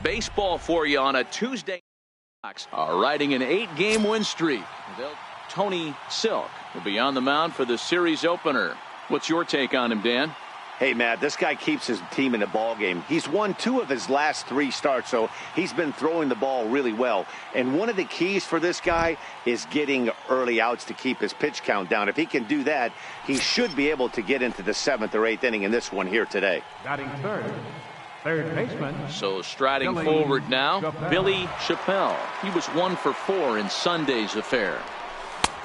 baseball for you on a Tuesday. Riding an 8-game win streak. Tony Silk will be on the mound for the series opener. What's your take on him, Dan? Hey, Matt, this guy keeps his team in the ball game. He's won 2 of his last 3 starts, so he's been throwing the ball really well. And one of the keys for this guy is getting early outs to keep his pitch count down. If he can do that, he should be able to get into the 7th or 8th inning in this one here today. Batting third baseman. So striding forward now, Billy Chappelle. He was 1 for 4 in Sunday's affair.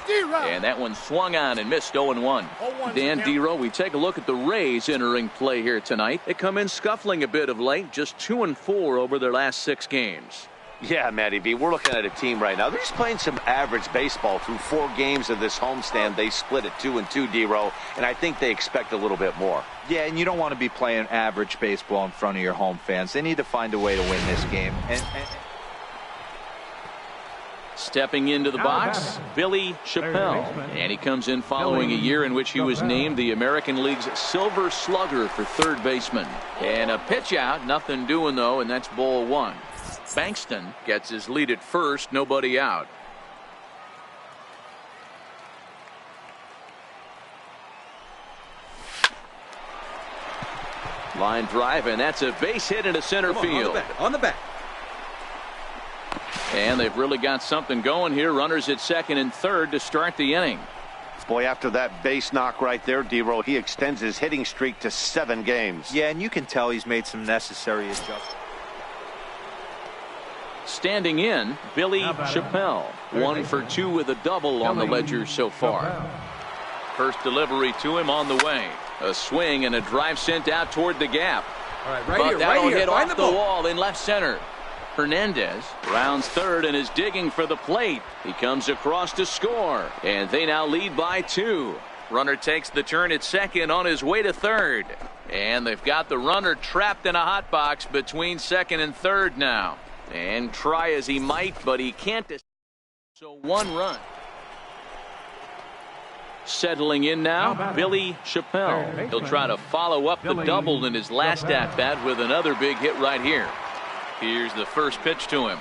And that one swung on and missed 0-1. Dan Dero, we take a look at the Rays entering play here tonight. They come in scuffling a bit of late, just 2-4 over their last 6 games. Yeah, Matty B, we're looking at a team right now. They're just playing some average baseball through 4 games of this homestand. They split at 2-2, Dero, and I think they expect a little bit more. Yeah, and you don't want to be playing average baseball in front of your home fans. They need to find a way to win this game. Stepping into the box, Billy Chappelle. And he comes in following a year in which he was named the American League's Silver Slugger for third baseman. And a pitch out, nothing doing though, and that's ball 1. Bankston gets his lead at first, nobody out. Line drive, and that's a base hit into center field. On the bat. And they've really got something going here. Runners at second and third to start the inning. Boy, after that base knock right there, Dero, he extends his hitting streak to 7 games. Yeah, and you can tell he's made some necessary adjustments. Standing in, Billy Chappelle. 1 for 2 with a double on the ledger so far. First delivery to him on the way. A swing and a drive sent out toward the gap. All right, But that'll hit Find off the wall in left center. Hernandez rounds third and is digging for the plate. He comes across to score, and they now lead by 2. Runner takes the turn at second on his way to third, and they've got the runner trapped in a hot box between second and third now. And try as he might, but he can't. So 1 run. Settling in now, Billy Chappelle. He'll try to follow up the double in his last at-bat with another big hit right here. Here's the first pitch to him.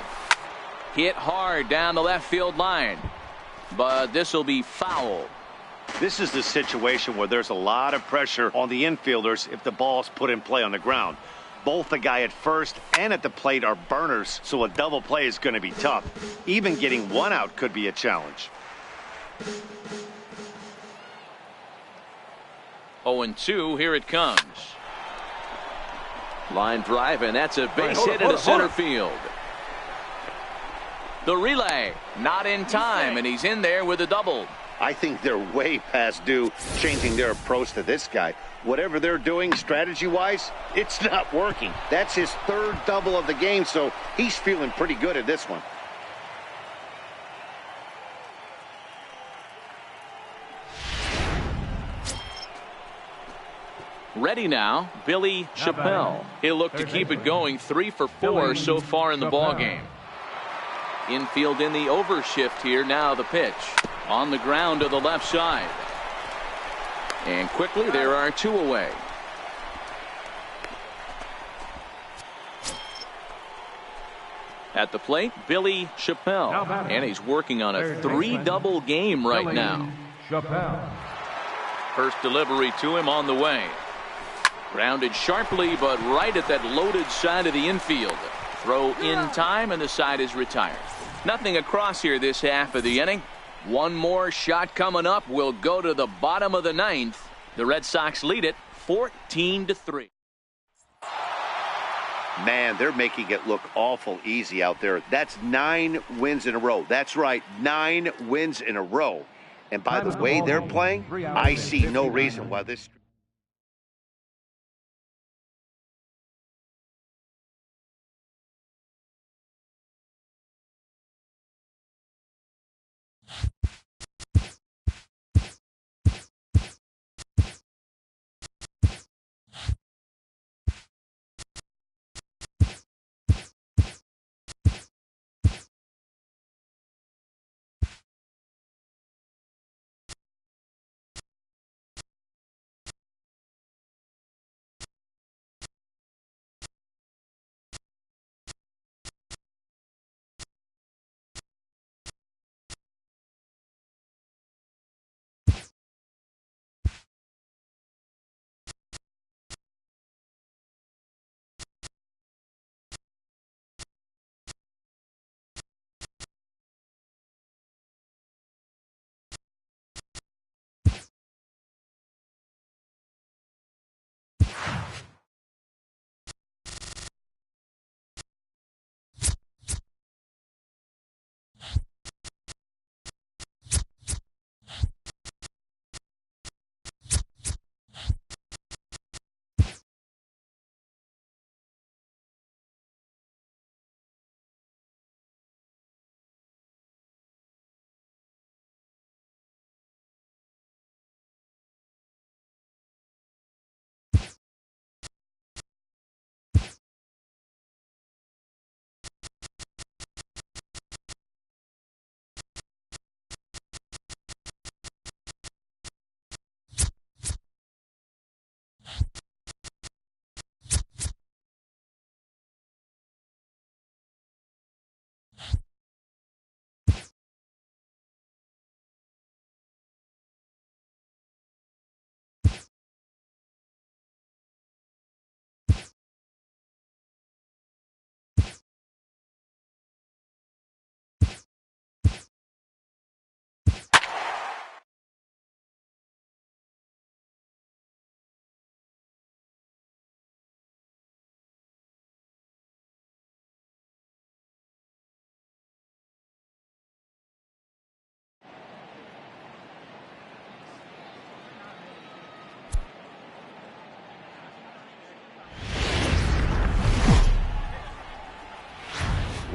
Hit hard down the left field line, but this will be foul. This is the situation where there's a lot of pressure on the infielders if the ball's put in play on the ground. Both the guy at first and at the plate are burners, so a double play is going to be tough. Even getting 1 out could be a challenge. 0-2, here it comes. Line drive, and that's a base hit into center field. The relay, not in time, and he's in there with a double. I think they're way past due changing their approach to this guy. Whatever they're doing strategy-wise, it's not working. That's his 3rd double of the game, so he's feeling pretty good at this one. Ready now, Billy Chappelle. He'll look to keep it going. 3 for 4 so far in the ballgame. Infield in the overshift here. Now the pitch on the ground to the left side. And quickly there are 2 away. At the plate, Billy Chappelle. And he's working on a 3-double game right now. First delivery to him on the way. Grounded sharply, but right at that loaded side of the infield. Throw in time, and the side is retired. Nothing across here this half of the inning. 1 more shot coming up. Will go to the bottom of the 9th. The Red Sox lead it 14-3. Man, they're making it look awful easy out there. That's 9 wins in a row. That's right, 9 wins in a row. And by the way they're playing, I see no reason why this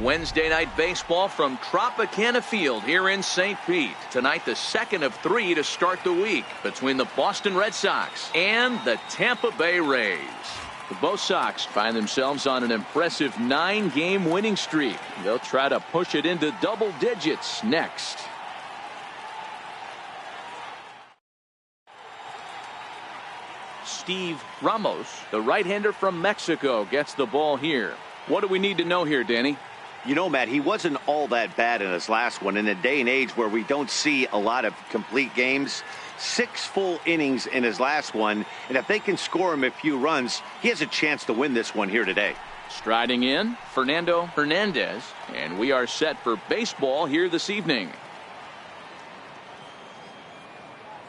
Wednesday night baseball from Tropicana Field here in St. Pete. Tonight, the second of 3 to start the week between the Boston Red Sox and the Tampa Bay Rays. Both Sox find themselves on an impressive 9-game winning streak. They'll try to push it into double digits next. Steve Ramos, the right-hander from Mexico, gets the ball here. What do we need to know here, Danny? You know, Matt, he wasn't all that bad in his last one. In a day and age where we don't see a lot of complete games, 6 full innings in his last one, and if they can score him a few runs, he has a chance to win this one here today. Striding in, Fernando Hernandez, and we are set for baseball here this evening.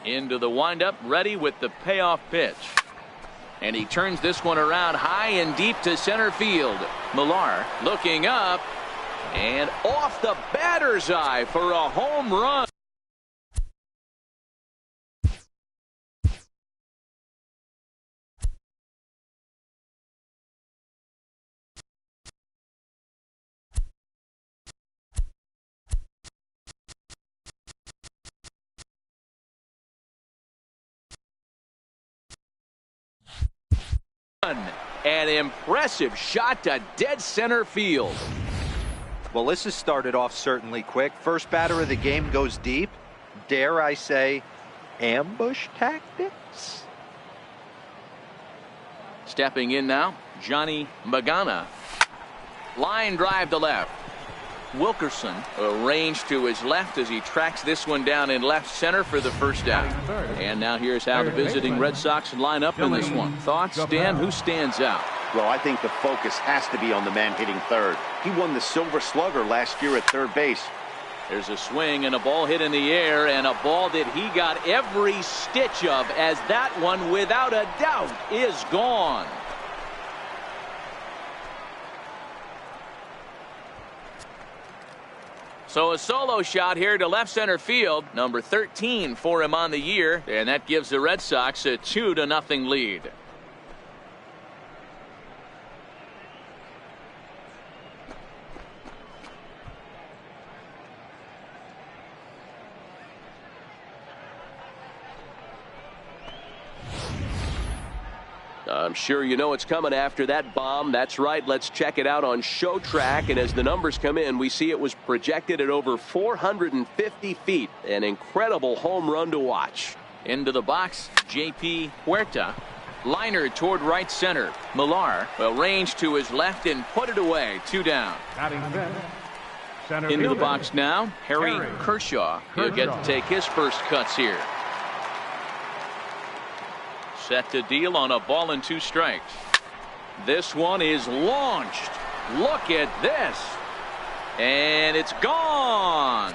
Into the windup, ready with the payoff pitch. And he turns this one around high and deep to center field. Millar looking up and off the batter's eye for a home run. An impressive shot to dead center field. Well, this has started off certainly quick. First batter of the game goes deep. Dare I say, ambush tactics? Stepping in now, Johnny Magana. Line drive to left. Wilkerson arranged to his left as he tracks this one down in left center for the first out. And now here's how the visiting Red Sox line up in this one. Thoughts, Dan? Who stands out? Well, I think the focus has to be on the man hitting third. He won the Silver Slugger last year at third base. There's a swing and a ball hit in the air, and a ball that he got every stitch of, as that one, without a doubt, is gone. So a solo shot here to left center field, number 13 for him on the year, and that gives the Red Sox a 2-0 lead. I'm sure you know it's coming after that bomb. That's right. Let's check it out on Show Track. And as the numbers come in, we see it was projected at over 450 feet. An incredible home run to watch. Into the box, J.P. Huerta. Liner toward right center. Millar will range to his left and put it away. 2 down. Into the box now, Harry Kershaw. He'll get to take his first cuts here. Set to deal on a ball and 2 strikes. This one is launched. Look at this. And it's gone.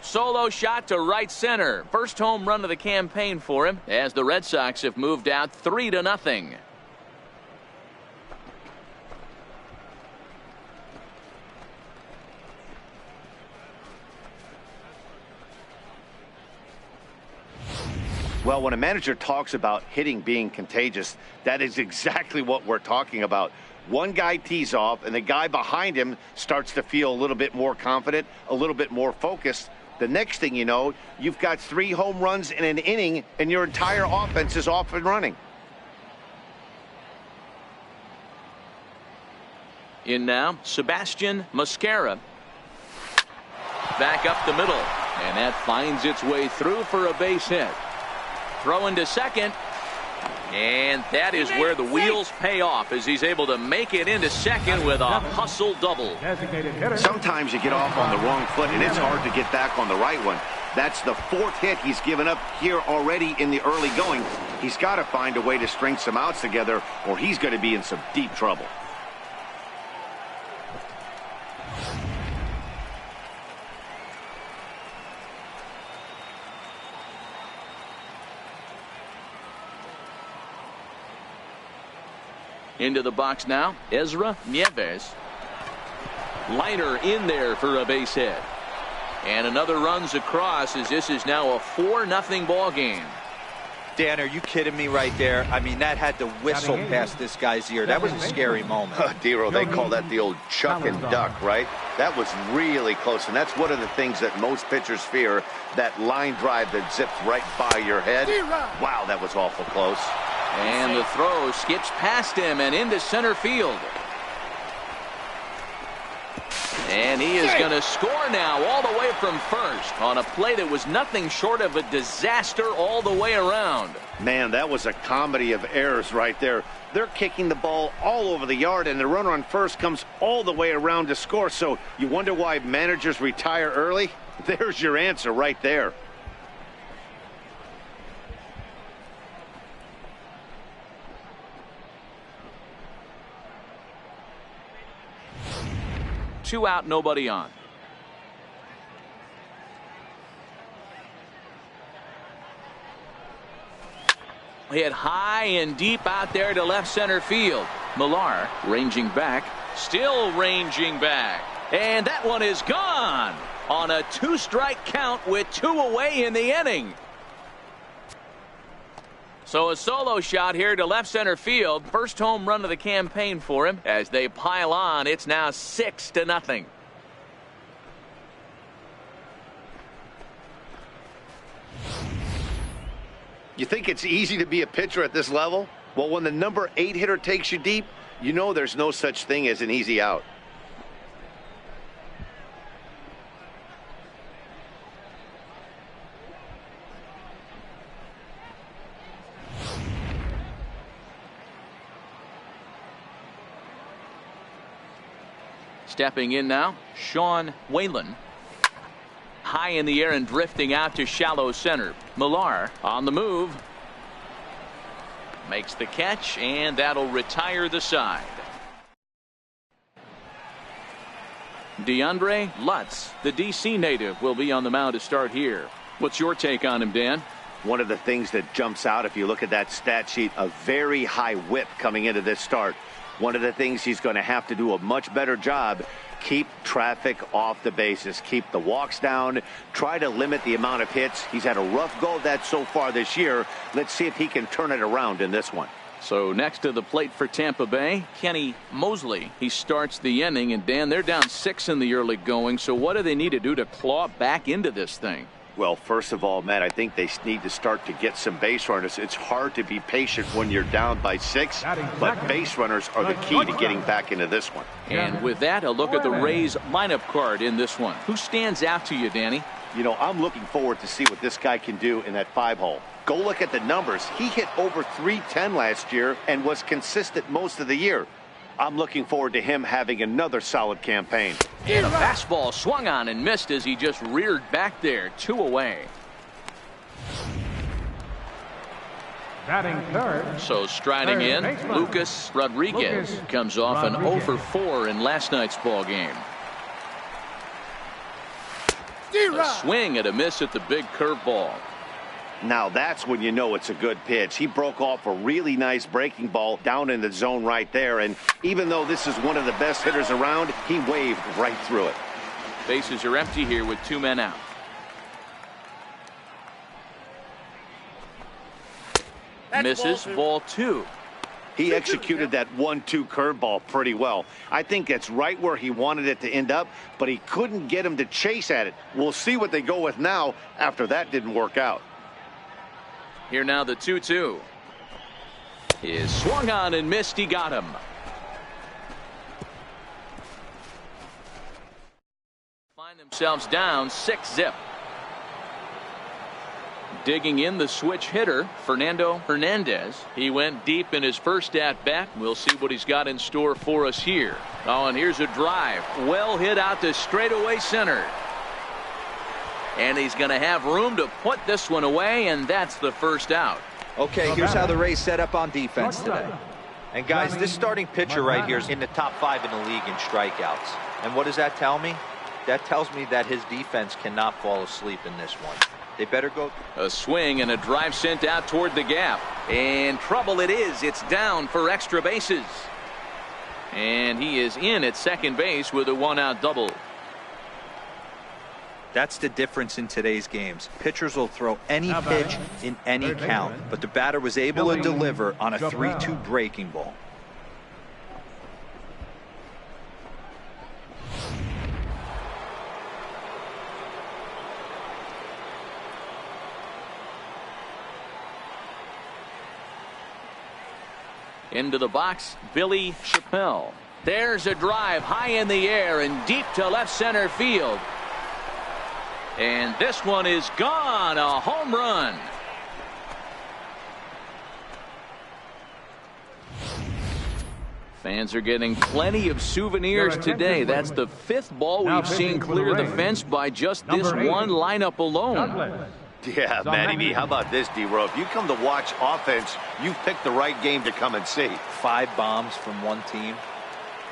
Solo shot to right center. First home run of the campaign for him, as the Red Sox have moved out 3-0. Well, when a manager talks about hitting being contagious, that is exactly what we're talking about. One guy tees off, and the guy behind him starts to feel a little bit more confident, a little bit more focused. The next thing you know, you've got 3 home runs in an inning, and your entire offense is off and running. In now, Sebastian Mascara. Back up the middle, and that finds its way through for a base hit. Throw into second, and that is where the wheels pay off, as he's able to make it into second with a hustle double. Sometimes you get off on the wrong foot, and it's hard to get back on the right one. That's the 4th hit he's given up here already in the early going. He's got to find a way to string some outs together, or he's going to be in some deep trouble. Into the box now, Ezra Nieves. Liner in there for a base hit. And another runs across, as this is now a 4-0 ball game. Dan, are you kidding me right there? I mean, that had to whistle past this guy's ear. That was a scary moment. Dero, they call that the old chuck and duck, right? That was really close, and that's one of the things that most pitchers fear, that line drive that zips right by your head. Wow, that was awful close. And the throw skips past him and into center field. And he is going to score now all the way from first on a play that was nothing short of a disaster all the way around. Man, that was a comedy of errors right there. They're kicking the ball all over the yard, and the runner on first comes all the way around to score. So you wonder why managers retire early? There's your answer right there. Two out, nobody on. Hit high and deep out there to left center field. Millar ranging back, still ranging back. And that one is gone on a two-strike count with two away in the inning. So a solo shot here to left center field. First home run of the campaign for him. As they pile on, it's now 6-0. You think it's easy to be a pitcher at this level? Well, when the number 8 hitter takes you deep, you know there's no such thing as an easy out. Stepping in now, Sean Whalen. High in the air and drifting out to shallow center. Millar on the move. Makes the catch, and that'll retire the side. DeAndre Lutz, the D.C. native, will be on the mound to start here. What's your take on him, Dan? One of the things that jumps out, if you look at that stat sheet, a very high whip coming into this start. One of the things he's going to have to do a much better job, keep traffic off the bases, keep the walks down, try to limit the amount of hits. He's had a rough go of that so far this year. Let's see if he can turn it around in this one. So next to the plate for Tampa Bay, Kenny Mosley. He starts the inning, and Dan, they're down 6 in the early going. So what do they need to do to claw back into this thing? Well, first of all, Matt, I think they need to start to get some base runners. It's hard to be patient when you're down by 6, but base runners are the key to getting back into this one. And with that, a look at the Rays lineup card in this one. Who stands out to you, Danny? You know, I'm looking forward to see what this guy can do in that 5-hole. Go look at the numbers. He hit over .310 last year and was consistent most of the year. I'm looking forward to him having another solid campaign. And a fastball swung on and missed as he just reared back there. 2 away. Batting third. So striding in, Lucas Rodriguez comes off an 0 for 4 in last night's ball game. A swing and a miss at the big curveball. Now that's when you know it's a good pitch. He broke off a really nice breaking ball down in the zone right there, and even though this is one of the best hitters around, he waved right through it. Bases are empty here with 2 men out. Misses, ball 2. He executed that 1-2 curveball pretty well. I think that's right where he wanted it to end up, but he couldn't get him to chase at it. We'll see what they go with now after that didn't work out. Here now the 2-2 is swung on and missed. He got him. Find themselves down 6-0. Digging in the switch hitter, Fernando Hernandez. He went deep in his first at bat. We'll see what he's got in store for us here. Oh, and here's a drive. Well hit out to straightaway center. And he's going to have room to put this one away, and that's the first out. Okay, here's how the Rays set up on defense today. And guys, this starting pitcher right here is in the top 5 in the league in strikeouts. And what does that tell me? That tells me that his defense cannot fall asleep in this one. They better go. A swing and a drive sent out toward the gap. And trouble it is. It's down for extra bases. And he is in at second base with a 1-out double. That's the difference in today's games. Pitchers will throw any pitch in any count, but the batter was able to deliver on a 3-2 breaking ball. Into the box, Billy Chappelle. There's a drive high in the air and deep to left center field. And this one is gone. A home run. Fans are getting plenty of souvenirs today. That's the 5th ball we've seen clear the fence by just this one lineup alone. Yeah, Matty B, how about this, D-Row? If you come to watch offense, you've picked the right game to come and see. 5 bombs from one team.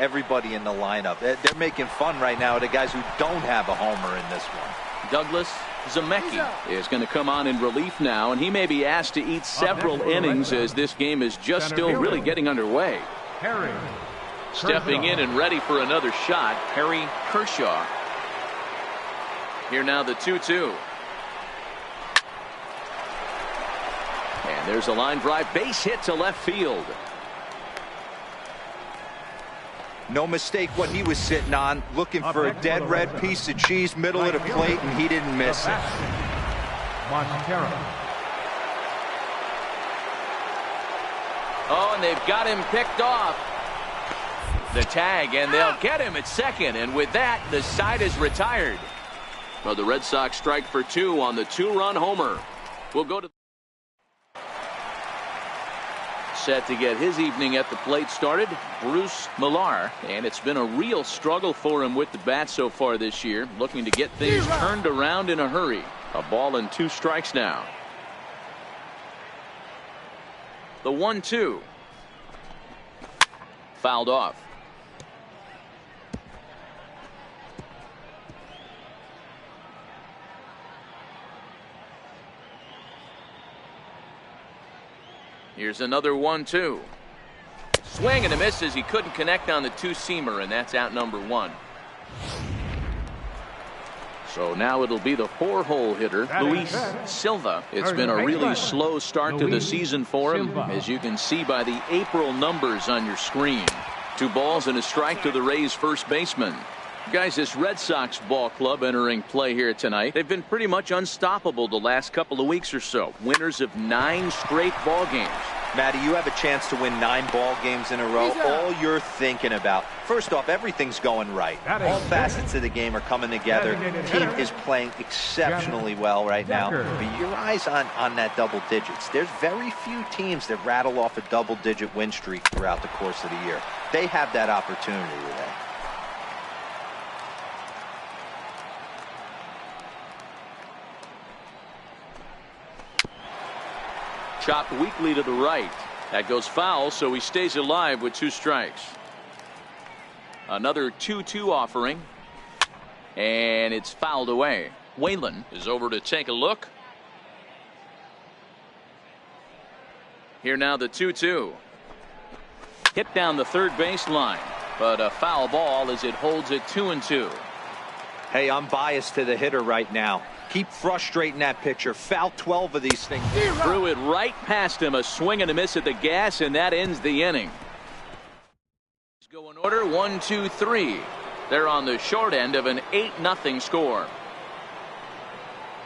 Everybody in the lineup. They're making fun right now of the guys who don't have a homer in this one. Douglas Zemecki is going to come on in relief now, and he may be asked to eat several innings as this game is just still really getting underway. Stepping in and ready for another shot, Harry Kershaw. Here now the 2-2. And there's a line drive, base hit to left field. No mistake what he was sitting on, looking for a dead red piece of cheese middle of the plate, and he didn't miss it. Oh, and they've got him picked off. The tag, and they'll get him at second, and with that, the side is retired. Well, the Red Sox strike for 2 on the 2-run homer. We'll go to set to get his evening at the plate started, Bruce Millar, and it's been a real struggle for him with the bat so far this year, looking to get things turned around in a hurry. A ball and 2 strikes now. The 1-2. Fouled off. Here's another 1-2. Swing and a miss as he couldn't connect on the 2-seamer, and that's out number 1. So now it'll be the 4-hole hitter, Luis Silva. It's been a really slow start to the season for him, as you can see by the April numbers on your screen. 2 balls and a strike to the Rays first baseman. Guys, this Red Sox ball club entering play here tonight. They've been pretty much unstoppable the last couple of weeks or so. Winners of 9 straight ball games. Matty, you have a chance to win 9 ball games in a row. All you're thinking about, first off, everything's going right. All facets of the game are coming together. The team is playing exceptionally well right now. But your eyes on that double digits. There's very few teams that rattle off a double-digit win streak throughout the course of the year. They have that opportunity today. Chopped weakly to the right. That goes foul, so he stays alive with 2 strikes. Another 2-2 offering. And it's fouled away. Whalen is over to take a look. Here now the 2-2. Hit down the third base line, but a foul ball as it holds it 2-2. Hey, I'm biased to the hitter right now. Keep frustrating that pitcher. Foul 12 of these things. Threw it right past him. A swing and a miss at the gas, and that ends the inning. Go in order, 1, 2, 3. They're on the short end of an 8-0 score.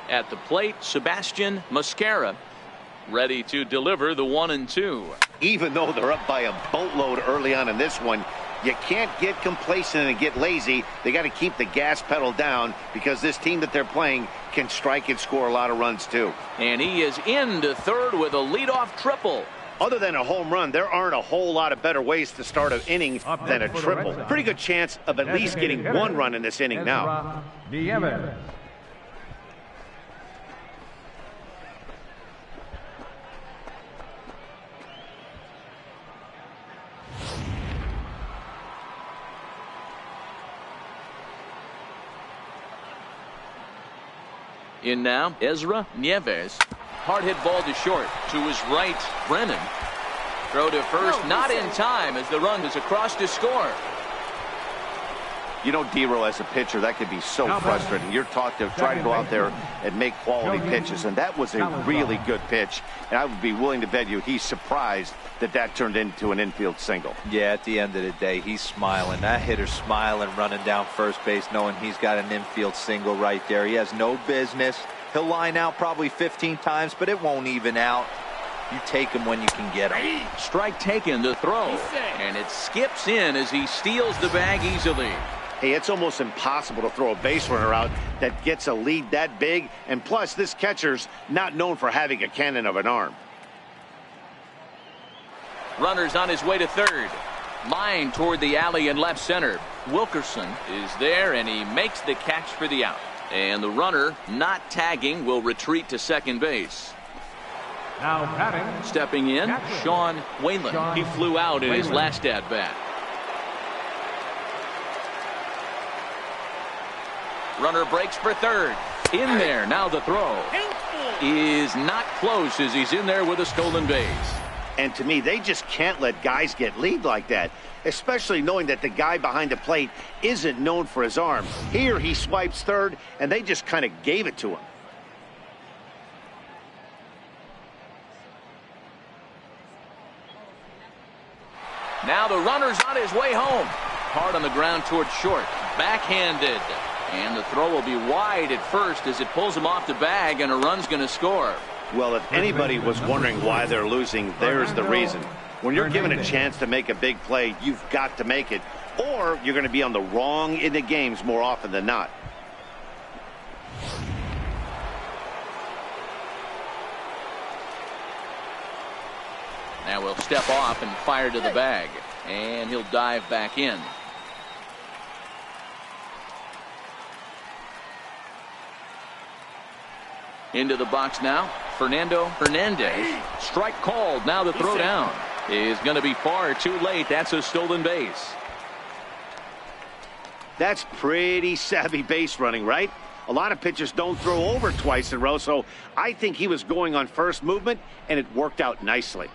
At the plate, Sebastian Mascara, ready to deliver the 1-2. Even though they're up by a boatload early on in this one, you can't get complacent and get lazy. They got to keep the gas pedal down because this team that they're playing can strike and score a lot of runs too. And he is into third with a leadoff triple. Other than a home run, there aren't a whole lot of better ways to start an inning than a triple. Pretty good chance of at least getting 1 run in this inning now. In now, Ezra Nieves. Hard hit ball to short. To his right, Brennan. Throw to first, not in time as the run is across to score. You know, Dero, as a pitcher, that could be so frustrating. You're taught to try to go out there and make quality pitches, and that was a really good pitch. And I would be willing to bet you he's surprised that turned into an infield single. Yeah, at the end of the day, he's smiling. That hitter's smiling, running down first base, knowing he's got an infield single right there. He has no business. He'll line out probably 15 times, but it won't even out. You take him when you can get him. Strike taken, the throw. And it skips in as he steals the bag easily. Hey, it's almost impossible to throw a base runner out that gets a lead that big. And plus, this catcher's not known for having a cannon of an arm. Runner's on his way to third. Line toward the alley in left center. Wilkerson is there, and he makes the catch for the out. And the runner, not tagging, will retreat to second base. Now batting. Stepping in, Sean Whalen. He flew out in his last at-bat. Runner breaks for third. In there, now the throw is not close as he's in there with a stolen base. And to me, they just can't let guys get lead like that, especially knowing that the guy behind the plate isn't known for his arm. Here he swipes third, and they just kind of gave it to him. Now the runner's on his way home. Hard on the ground toward short. Backhanded. And the throw will be wide at first as it pulls him off the bag, and a run's going to score. Well, if anybody was wondering why they're losing, there's the reason. When you're given a chance to make a big play, you've got to make it, or you're going to be on the wrong end of games more often than not. Now we'll step off and fire to the bag, and he'll dive back in. Into the box now, Fernando Hernandez. Strike called. Now the throw down is going to be far too late. That's a stolen base. That's pretty savvy base running, right? A lot of pitchers don't throw over twice in a row, so I think he was going on first movement, and it worked out nicely.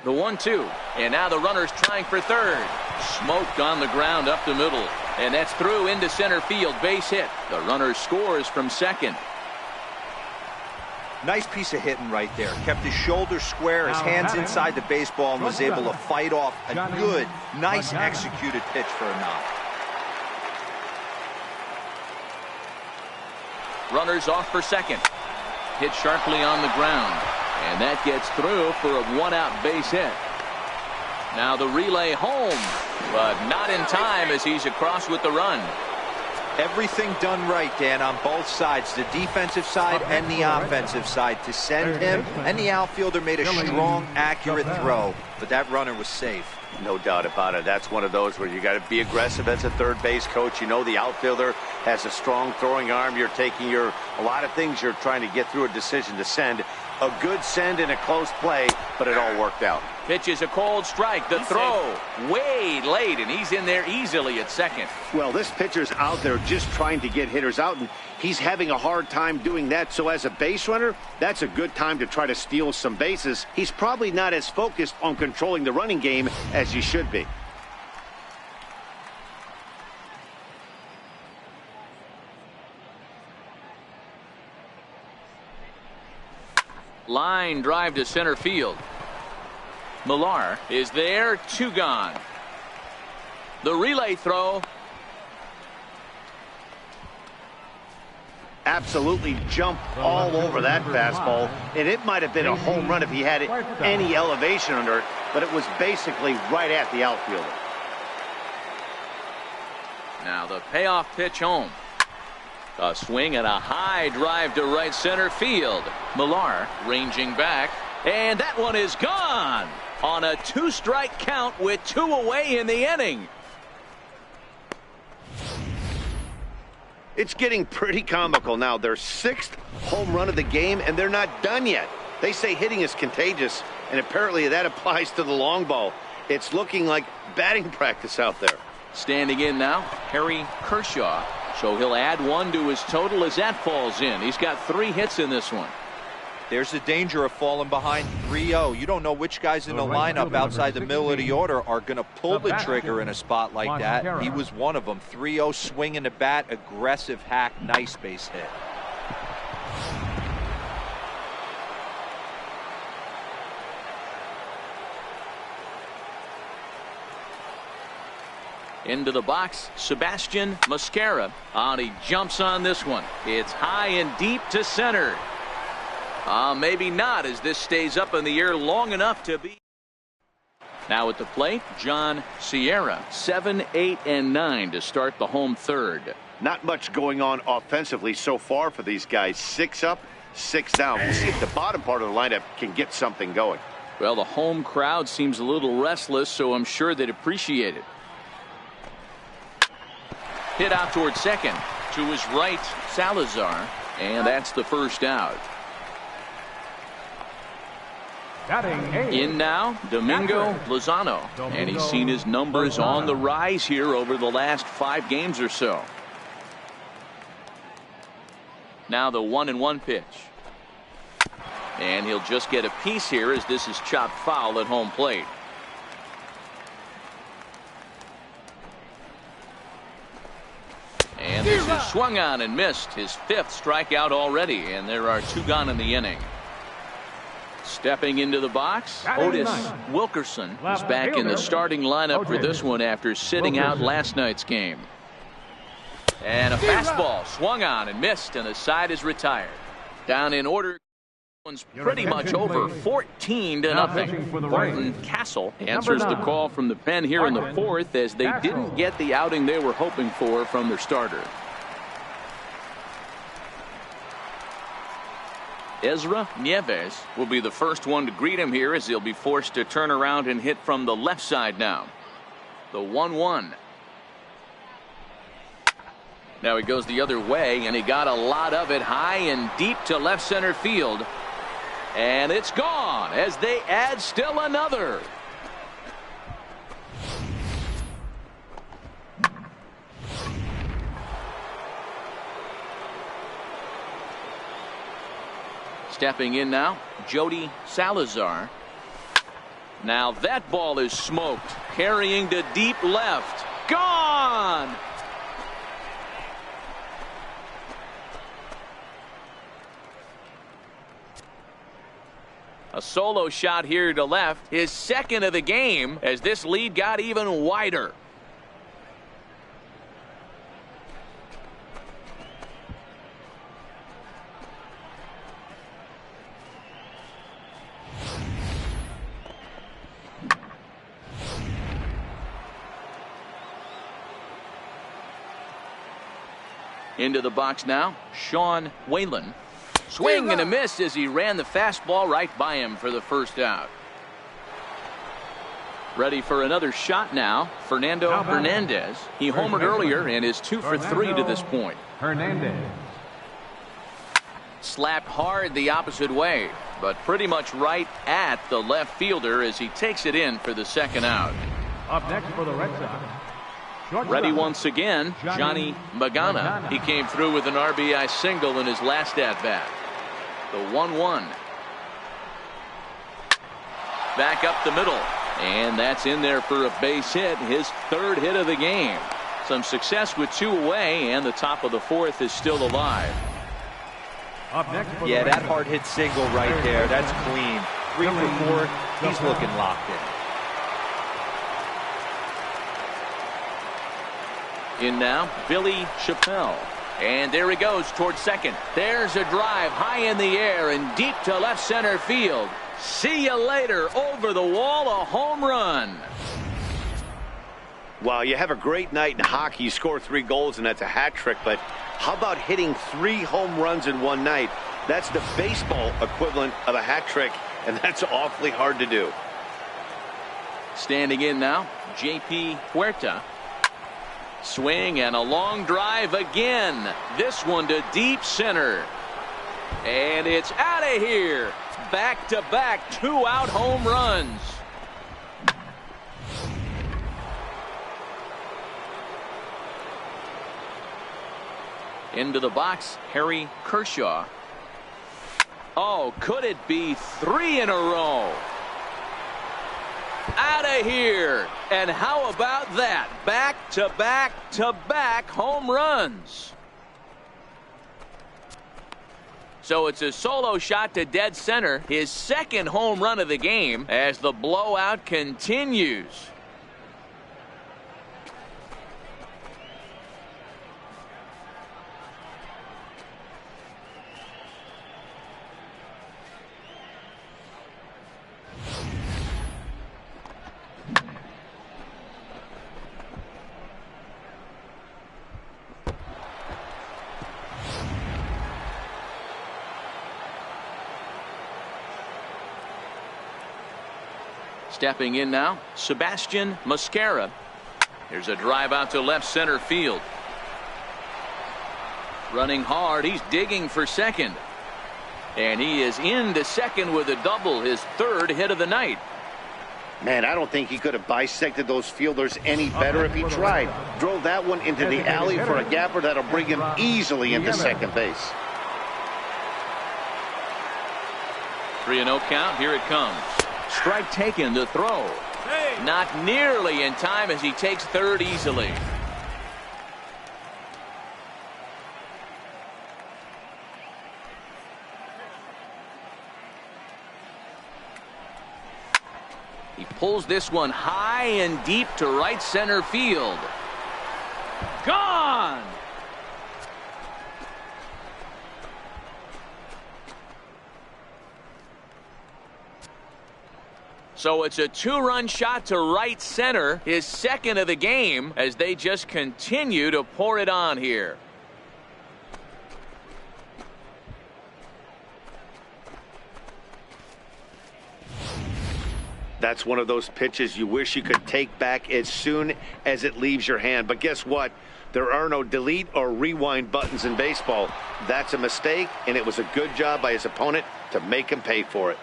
The 1-2, and now the runner's trying for third. Smoked on the ground up the middle, and that's through into center field. Base hit. The runner scores from second. Nice piece of hitting right there. Kept his shoulders square, his hands inside the baseball, and was able to fight off a good, nice executed pitch for a knock. Runner's off for second. Hit sharply on the ground. And that gets through for a one-out base hit. Now the relay home, but not in time as he's across with the run. Everything done right, Dan, on both sides, the defensive side and the offensive side, to send him, and the outfielder made a strong, accurate throw, but that runner was safe. No doubt about it. That's one of those where you got to be aggressive as a third base coach. You know the outfielder has a strong throwing arm. You're taking a lot of things you're trying to get through a decision to send. A good send in a close play, but it all worked out. Pitch is a cold strike. The throw way late, and he's in there easily at second. Well, this pitcher's out there just trying to get hitters out, and he's having a hard time doing that. So as a base runner, that's a good time to try to steal some bases. He's probably not as focused on controlling the running game as he should be. Line drive to center field. Millar is there, 2 gone. The relay throw. Absolutely jumped all over that fastball, and it might have been a home run if he had any elevation under it, but it was basically right at the outfielder. Now the payoff pitch home. A swing and a high drive to right center field. Millar ranging back, and that one is gone on a 2-strike count with 2 away in the inning. It's getting pretty comical now. Their 6th home run of the game, and they're not done yet. They say hitting is contagious, and apparently that applies to the long ball. It's looking like batting practice out there. Standing in now, Harry Kershaw. So he'll add 1 to his total as that falls in. He's got 3 hits in this one. There's the danger of falling behind 3-0. You don't know which guys in the lineup outside the middle of the order are going to pull the trigger in a spot like that. He was one of them. 3-0, swinging the bat, aggressive hack, nice base hit. Into the box, Sebastian Mascara. He jumps on this one. It's high and deep to center. Maybe not, as this stays up in the air long enough to be. Now at the plate, John Sierra. 7, 8, and 9 to start the home third. Not much going on offensively so far for these guys. 6 up, 6 down. We'll see if the bottom part of the lineup can get something going. Well, the home crowd seems a little restless, so I'm sure they'd appreciate it. Hit out towards second. To his right, Salazar. And that's the first out. In now, Domingo Lozano. And he's seen his numbers on the rise here over the last 5 games or so. Now the 1-1 pitch. And he'll just get a piece here as this is chopped foul at home plate. And this is swung on and missed. His 5th strikeout already, and there are 2 gone in the inning. Stepping into the box, Otis Wilkerson is back in the starting lineup for this one after sitting out last night's game. And a fastball swung on and missed, and the side is retired. Down in order. One's pretty much over 14-0. Barton Castle answers the call from the pen here in the 4th as they didn't get the outing they were hoping for from their starter. Ezra Nieves will be the first one to greet him here as he'll be forced to turn around and hit from the left side now. The 1-1. Now he goes the other way, and he got a lot of it high and deep to left center field. And it's gone as they add still another. Stepping in now, Jody Salazar. Now that ball is smoked, carrying to deep left. Gone! A solo shot here to left, his 2nd of the game, as this lead got even wider. Into the box now, Sean Whalen. Swing and a miss as he ran the fastball right by him for the first out. Ready for another shot now, Fernando Hernandez. He homered earlier and is 2 for 3 to this point. Hernandez. Slapped hard the opposite way, but pretty much right at the left fielder as he takes it in for the 2nd out. Up next for the Red Sox. Ready once again, Johnny Magana. He came through with an RBI single in his last at-bat. The 1-1. Back up the middle. And that's in there for a base hit, his 3rd hit of the game. Some success with 2 away, and the top of the 4th is still alive. Up next for yeah, that hard hit single right there. That's clean. 3 for 4. He's looking locked in. In now, Billy Chappelle. And there he goes towards second. There's a drive high in the air and deep to left center field. See you later. Over the wall, a home run. Well, you have a great night in hockey. You score 3 goals, and that's a hat trick. But how about hitting 3 home runs in one night? That's the baseball equivalent of a hat trick, and that's awfully hard to do. Standing in now, J.P. Huerta. Swing and a long drive again. This one to deep center. And it's out of here. Back-to-back 2-out home runs. Into the box, Harry Kershaw. Oh, could it be 3 in a row? Out of here. And how about that? Back to back to back home runs. So it's a solo shot to dead center, his second home run of the game as the blowout continues. Stepping in now, Sebastian Mascara. Here's a drive out to left center field. Running hard, he's digging for second. And he is into second with a double, his third hit of the night. Man, I don't think he could have bisected those fielders any better if he tried. Drove that one into the alley for a gapper that'll bring him easily into second base. 3-0 count, here it comes. Strike taken to throw. Not nearly in time as he takes third easily. He pulls this one high and deep to right center field. Gone! So it's a 2-run shot to right center, his second of the game, as they just continue to pour it on here. That's one of those pitches you wish you could take back as soon as it leaves your hand. But guess what? There are no delete or rewind buttons in baseball. That's a mistake, and it was a good job by his opponent to make him pay for it.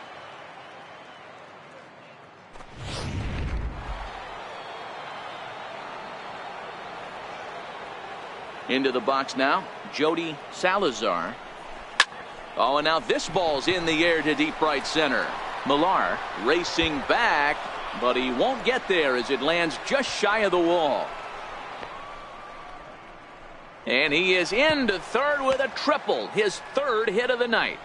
Into the box now, Jody Salazar. Oh, and now this ball's in the air to deep right center. Millar racing back, but he won't get there as it lands just shy of the wall. And he is into third with a triple, his third hit of the night.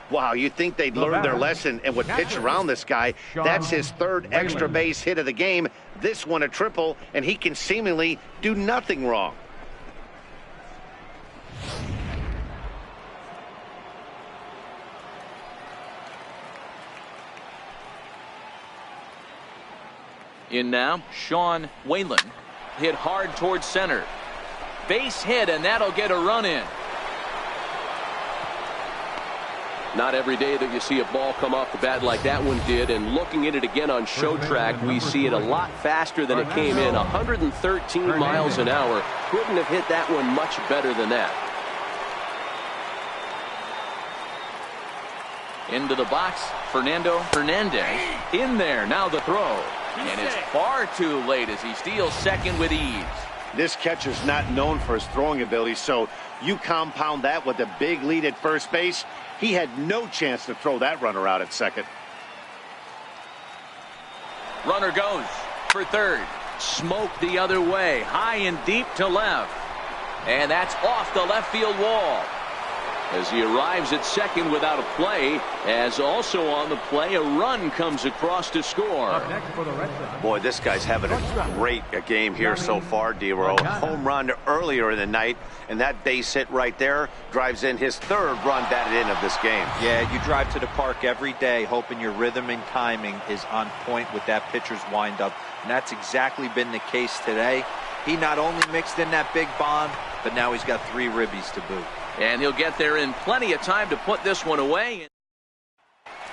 Wow, you'd think they'd learn their lesson and would pitch around this guy. That's his third extra base hit of the game. This one a triple, and he can seemingly do nothing wrong. In now, Sean Whalen. Hit hard towards center. Base hit, and that'll get a run in. Not every day that you see a ball come off the bat like that one did, and looking at it again on show track, we see it a lot faster than it came in. 113 miles an hour. Couldn't have hit that one much better than that. Into the box, Fernando Hernandez. In there, now the throw. And it's far too late as he steals second with ease. This catcher's not known for his throwing ability, so you compound that with a big lead at first base. He had no chance to throw that runner out at second. Runner goes for third. Smoke the other way, high and deep to left. And that's off the left field wall. As he arrives at second without a play, as also on the play, a run comes across to score. Boy, this guy's having a great game here so far, D-Row. Home run earlier in the night, and that base hit right there drives in his third run batted in of this game. Yeah, you drive to the park every day hoping your rhythm and timing is on point with that pitcher's windup, and that's exactly been the case today. He not only mixed in that big bomb, but now he's got 3 ribbies to boot. And he'll get there in plenty of time to put this one away.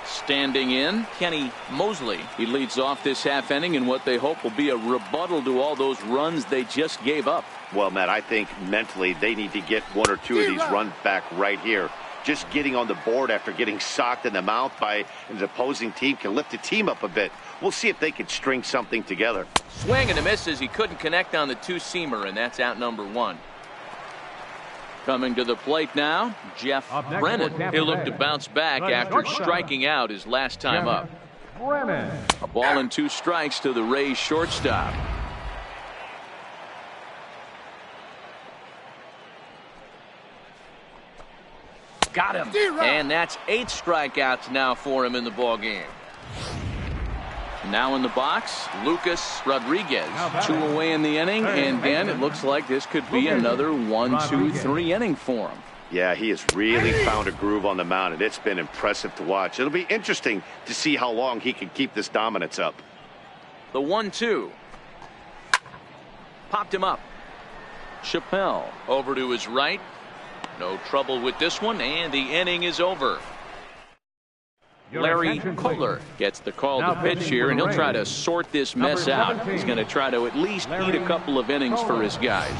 Standing in, Kenny Mosley. He leads off this half inning in what they hope will be a rebuttal to all those runs they just gave up. Well, Matt, I think mentally they need to get 1 or 2 of these runs back right here. Just getting on the board after getting socked in the mouth by an opposing team can lift the team up a bit. We'll see if they can string something together. Swing and a miss as he couldn't connect on the two-seamer, and that's out number 1. Coming to the plate now, Jeff Up next Brennan. for Tampa He'll look Bay. to bounce back The after shortstop. striking out his last time up. Brennan. A ball and 2 strikes to the Rays shortstop. Got him. And that's 8 strikeouts now for him in the ball game. Now in the box, Lucas Rodriguez. 2 away in the inning, and Dan, it looks like this could be another 1, 2, 3 inning for him. Yeah, he has really found a groove on the mound, and it's been impressive to watch. It'll be interesting to see how long he can keep this dominance up. The 1-2. Popped him up. Chappelle over to his right. No trouble with this one, and the inning is over. Larry Kohler gets the call to pitch here, and he'll try to sort this mess out. He's going to try to at least eat a couple of innings for his guys.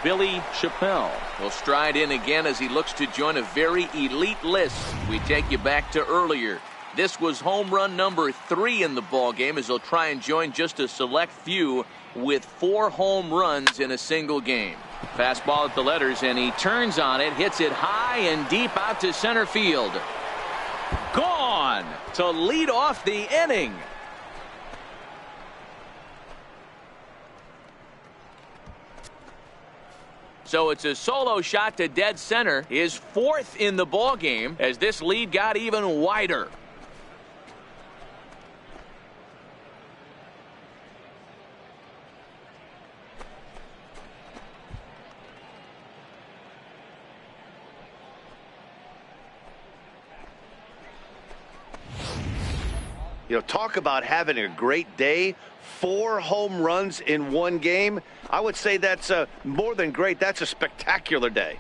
Billy Chappelle will stride in again as he looks to join a very elite list. We take you back to earlier. This was home run number 3 in the ball game, as he'll try and join just a select few with 4 home runs in a single game. Fastball at the letters, and he turns on it, hits it high and deep out to center field. Gone to lead off the inning. So it's a solo shot to dead center, his 4th in the ball game, as this lead got even wider. You know, talk about having a great day. 4 home runs in one game. I would say that's more than great. That's a spectacular day.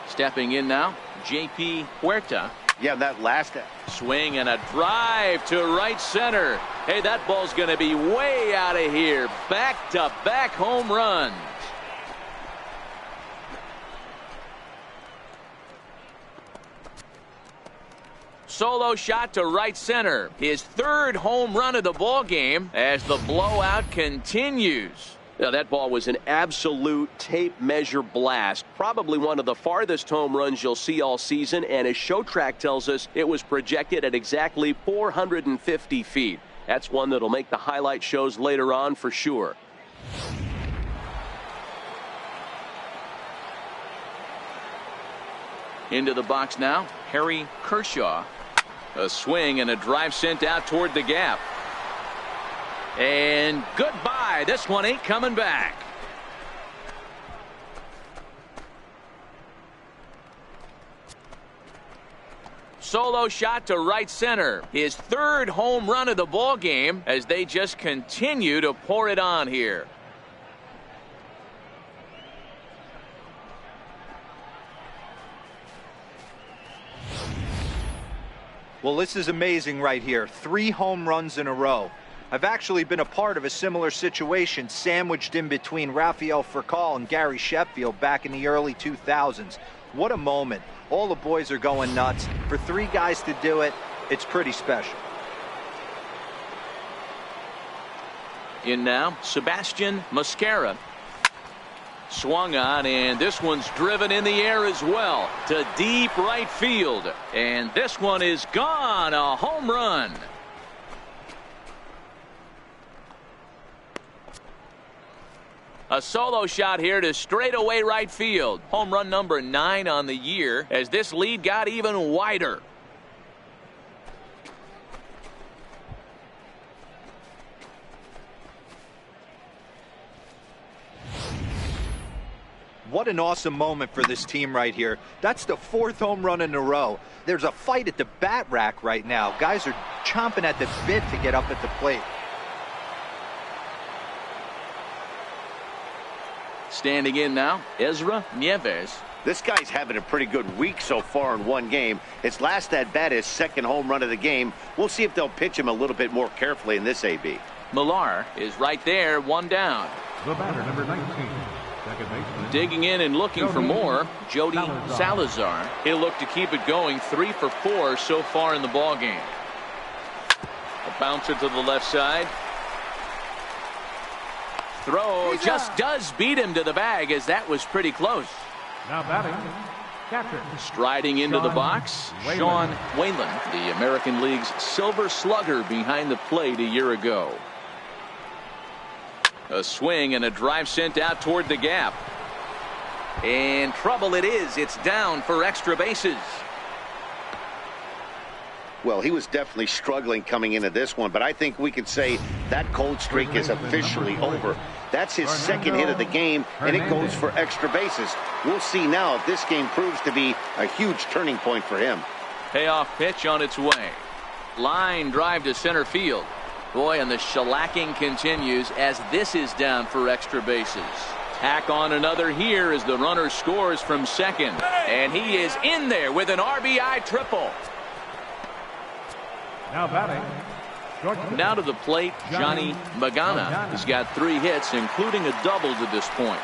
Stepping in now, J.P. Huerta. Yeah, that last Swing and a drive to right center. Hey, that ball's going to be way out of here. Back-to-back home runs. Solo shot to right center. His 3rd home run of the ball game as the blowout continues. Now, that ball was an absolute tape measure blast. Probably one of the farthest home runs you'll see all season. And as ShowTrack tells us, it was projected at exactly 450 feet. That's one that'll make the highlight shows later on for sure. Into the box now, Harry Kershaw. A swing and a drive sent out toward the gap. And goodbye. This one ain't coming back. Solo shot to right center. His 3rd home run of the ball game as they just continue to pour it on here. Well, this is amazing right here. 3 home runs in a row. I've actually been a part of a similar situation sandwiched in between Rafael Furcal and Gary Sheffield back in the early 2000s. What a moment. All the boys are going nuts. For 3 guys to do it, it's pretty special. In now, Sebastian Mascara. Swung on, and this one's driven in the air as well to deep right field. And this one is gone. A home run. A solo shot here to straightaway right field. Home run number 9 on the year as this lead got even wider. What an awesome moment for this team right here. That's the 4th home run in a row. There's a fight at the bat rack right now. Guys are chomping at the bit to get up at the plate. Standing in now, Ezra Nieves. This guy's having a pretty good week so far in one game. His last at-bat is second home run of the game. We'll see if they'll pitch him a little bit more carefully in this AB. Millar is right there, one down. The batter, number 19. Second baseman. Digging in and looking for more, Jody Salazar. He'll look to keep it going, 3 for 4 so far in the ball game. A bouncer to the left side. Throw just does beat him to the bag, as that was pretty close. Now batting, catcher. Striding into the box, Sean Whalen, the American League's Silver Slugger behind the plate a year ago. A swing and a drive sent out toward the gap. And trouble it is. It's down for extra bases. Well, he was definitely struggling coming into this one, but I think we could say that cold streak is officially over. That's his second hit of the game, and it goes for extra bases. We'll see now if this game proves to be a huge turning point for him. Payoff pitch on its way. Line drive to center field. Boy, and the shellacking continues as this is down for extra bases. Tack on another here as the runner scores from second. And he is in there with an RBI triple. Now batting, Now to the plate, Johnny Magana. He's got 3 hits, including a double to this point.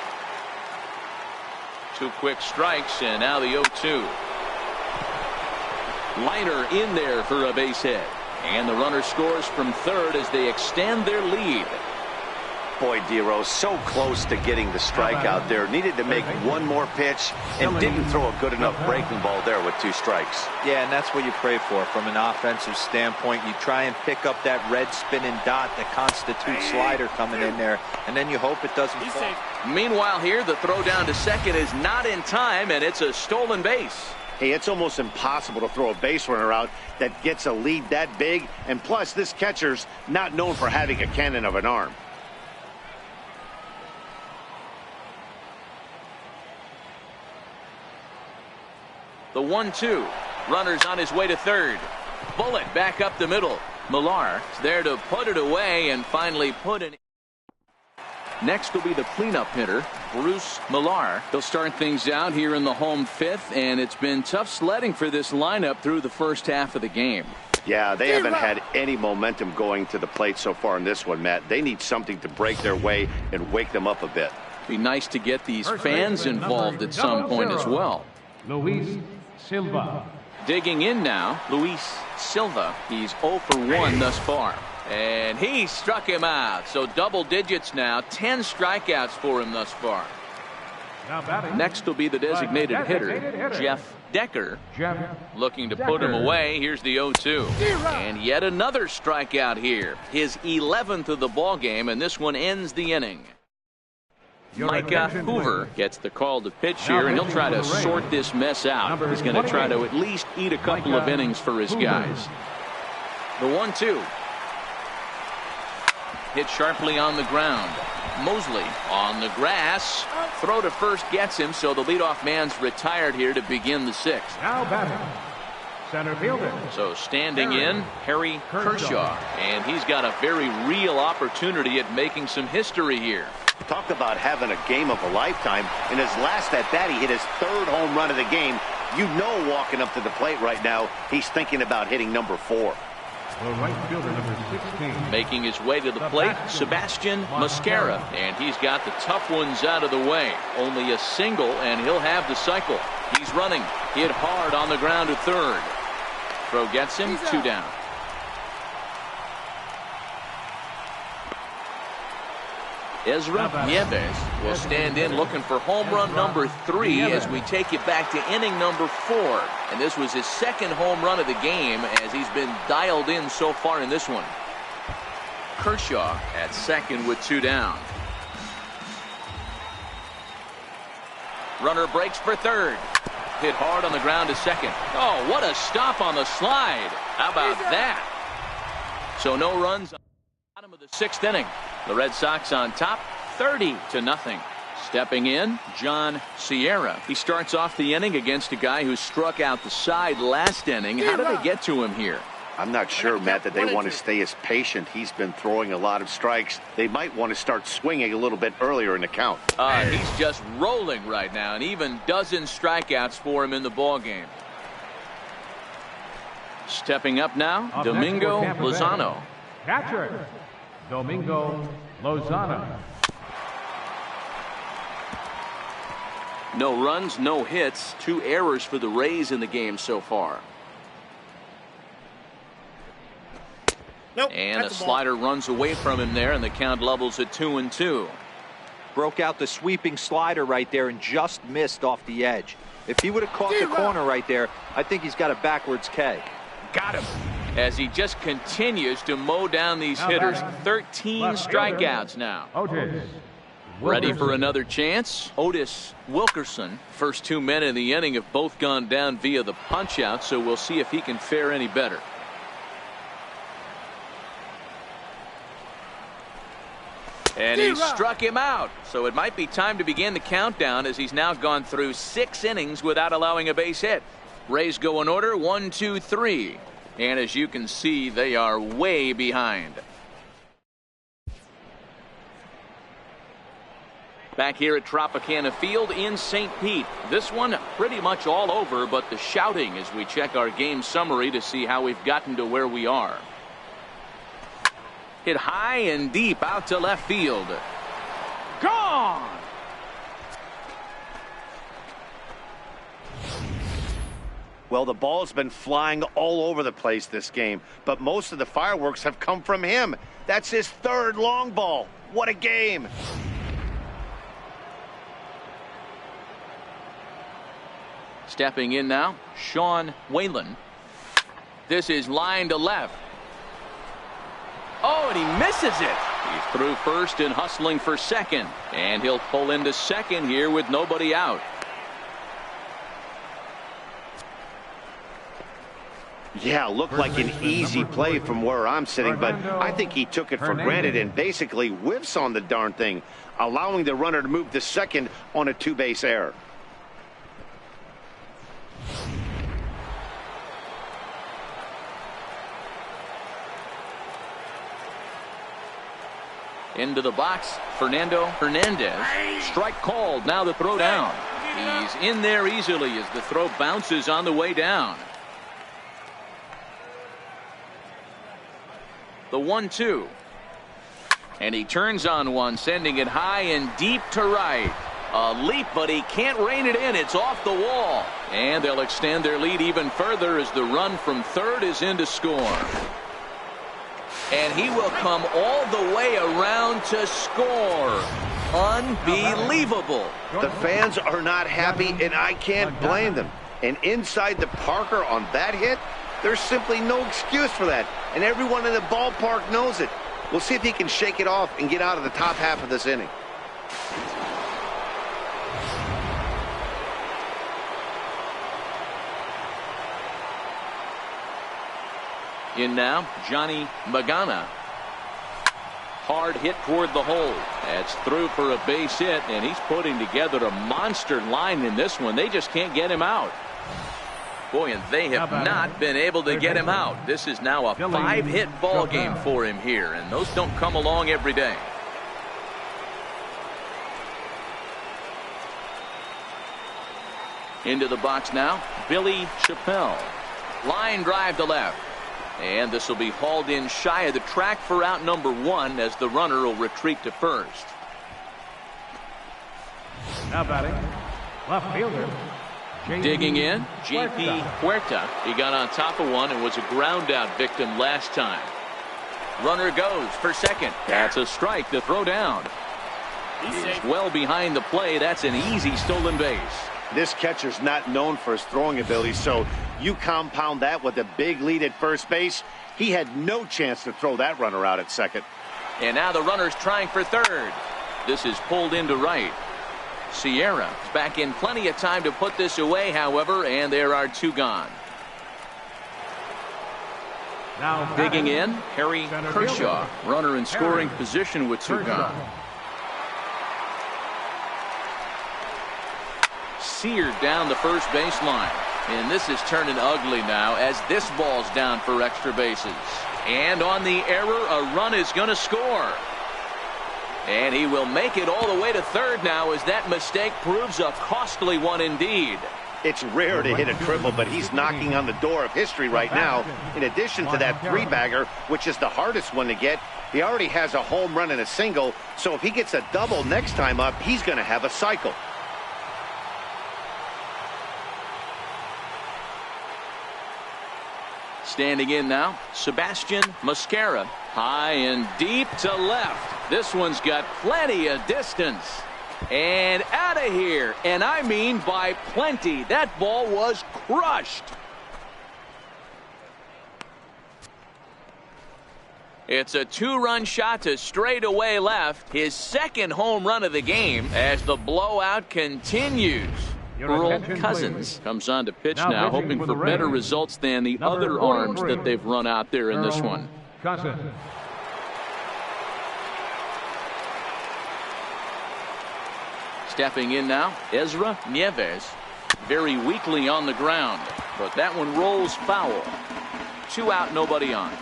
2 quick strikes, and now the 0-2. Liner in there for a base hit. And the runner scores from third as they extend their lead. Boy, Dero, so close to getting the strikeout there. Needed to make one more pitch and didn't throw a good enough breaking ball there with 2 strikes. Yeah, and that's what you pray for from an offensive standpoint. You try and pick up that red spinning dot that constitutes slider coming in there, and then you hope it doesn't fall. Meanwhile here, the throw down to second is not in time, and it's a stolen base. Hey, it's almost impossible to throw a base runner out that gets a lead that big, and plus this catcher's not known for having a cannon of an arm. The 1-2. Runner's on his way to third. Bullet back up the middle. Millar is there to put it away and finally put it. Next will be the cleanup hitter, Bruce Millar. He'll start things out here in the home 5th, and it's been tough sledding for this lineup through the first half of the game. Yeah, they haven't had any momentum going to the plate so far in this one, Matt. They need something to break their way and wake them up a bit. Be nice to get these fans involved at some point as well. Luis Silva. Digging in now, Luis Silva. He's 0 for 1 thus far. And he struck him out. So double digits now. 10 strikeouts for him thus far. Now batting. Next will be the designated hitter, Jeff Decker. Looking to put him away. Here's the 0-2. And yet another strikeout here. His 11th of the ball game, and this one ends the inning. Micah Hoover gets the call to pitch here, and he'll try to sort this mess out. He's going to try to at least eat a couple of innings for his guys. The 1-2. Hit sharply on the ground. Mosley on the grass. Throw to first gets him, so the leadoff man's retired here to begin the 6th. Now batting, center fielder. So standing in, Harry Kershaw. And he's got a very real opportunity at making some history here. Talk about having a game of a lifetime. In his last at-bat, he hit his 3rd home run of the game. You know, walking up to the plate right now, he's thinking about hitting number 4. The right fielder, number 16. Making his way to the plate, Sebastian Mascara. And he's got the tough ones out of the way. Only a single, and he'll have the cycle. He's running. Hit hard on the ground to third. Throw gets him, 2 down. Ezra Nieves will stand in looking for home run number 3 as we take it back to inning number 4. And this was his 2nd home run of the game as he's been dialed in so far in this one. Kershaw at second with 2 down. Runner breaks for third. Hit hard on the ground to second. Oh, what a stop on the slide. How about that? So no runs. Bottom of the 6th inning. The Red Sox on top, 30-0. Stepping in, John Sierra. He starts off the inning against a guy who struck out the side last inning. How did they get to him here? I'm not sure, Matt, that they want to stay as patient. He's been throwing a lot of strikes. They might want to start swinging a little bit earlier in the count. He's just rolling right now, and even dozen strikeouts for him in the ball game. Stepping up now, Domingo Lozano. Catcher, Domingo Lozano. No runs, no hits, 2 errors for the Rays in the game so far. Nope, and a slider runs away from him there, and the count levels at 2-2. Broke out the sweeping slider right there and just missed off the edge. If he would have caught the corner right there, I think he's got a backwards K. Got him. As he just continues to mow down these hitters. 13 strikeouts now. Otis Ready for another chance. Otis Wilkerson. First 2 men in the inning have both gone down via the punch out, so we'll see if he can fare any better. And he struck him out. So it might be time to begin the countdown, as he's now gone through 6 innings without allowing a base hit. Rays go in order 1, 2, 3. And as you can see, they are way behind. Back here at Tropicana Field in St. Pete. This one pretty much all over, but the shouting as we check our game summary to see how we've gotten to where we are. Hit high and deep out to left field. Gone! Well, the ball's been flying all over the place this game, but most of the fireworks have come from him. That's his 3rd long ball. What a game! Stepping in now, Sean Whalen. This is line to left. Oh, and he misses it. He's through first and hustling for second. And he'll pull into second here with nobody out. Yeah, looked like an easy play from where I'm sitting, but I think he took it for granted and basically whiffs on the darn thing, allowing the runner to move to second on a 2-base error. Into the box, Fernando Hernandez. Strike called. Now the throw down. He's in there easily as the throw bounces on the way down. The 1-2. And he turns on one, sending it high and deep to right. A leap, but he can't rein it in. It's off the wall. And they'll extend their lead even further as the run from third is in to score. And he will come all the way around to score. Unbelievable. The fans are not happy, and I can't blame them. And inside the Parker on that hit, there's simply no excuse for that. And everyone in the ballpark knows it. We'll see if he can shake it off and get out of the top half of this inning. In now, Johnny Magana. Hard hit toward the hole. That's through for a base hit, and he's putting together a monster line in this one. They just can't get him out. Boy, and they have not been able to get him out. This is now a 5-hit ball game for him here, and those don't come along every day. Into the box now, Billy Chappelle. Line drive to left. And this will be hauled in shy of the track for out number 1 as the runner will retreat to first. Now batting, left fielder. Digging in, J.P. Huerta. He got on top of one and was a ground out victim last time. Runner goes for second. That's a strike to throw down. He's well behind the play. That's an easy stolen base. This catcher's not known for his throwing ability, so you compound that with a big lead at first base. He had no chance to throw that runner out at second. And now the runner's trying for third. This is pulled into right. Sierra is back in plenty of time to put this away, however, and there are 2 gone. Now digging in, Harry Kershaw, runner in scoring position with 2 gone. Seared down the first baseline. And this is turning ugly now as this ball's down for extra bases. And on the error, a run is going to score. And he will make it all the way to third now as that mistake proves a costly one indeed. It's rare to hit a triple, but he's knocking on the door of history right now. In addition to that three-bagger, which is the hardest one to get, he already has a home run and a single. So if he gets a double next time up, he's going to have a cycle. Standing in now, Sebastian Mascara. High and deep to left. This one's got plenty of distance. And out of here. And I mean by plenty. That ball was crushed. It's a two-run shot to straightaway left. His second home run of the game as the blowout continues. Earl Cousins comes on to pitch now, hoping for better results than the other arms that they've run out there in this one. Stepping in now, Ezra Nieves. Very weakly on the ground, but that one rolls foul. 2 out, nobody on.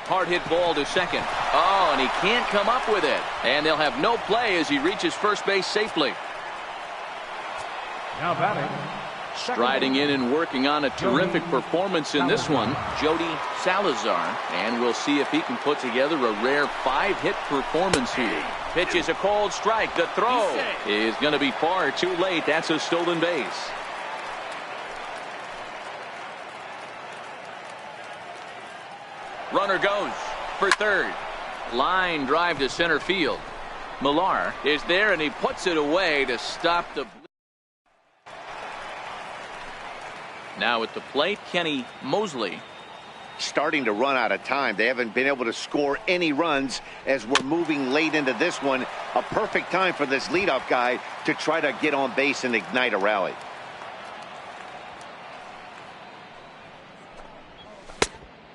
Hard hit ball to second. Oh, and he can't come up with it. And they'll have no play as he reaches first base safely. Now batting. Striding in and working on a terrific performance in this one, Jody Salazar. And we'll see if he can put together a rare 5-hit performance here. Pitches a cold strike. The throw is going to be far too late. That's a stolen base. Runner goes for third. Line drive to center field. Millar is there and he puts it away to stop the. Now at the plate, Kenny Mosley. Starting to run out of time. They haven't been able to score any runs as we're moving late into this one. A perfect time for this leadoff guy to try to get on base and ignite a rally.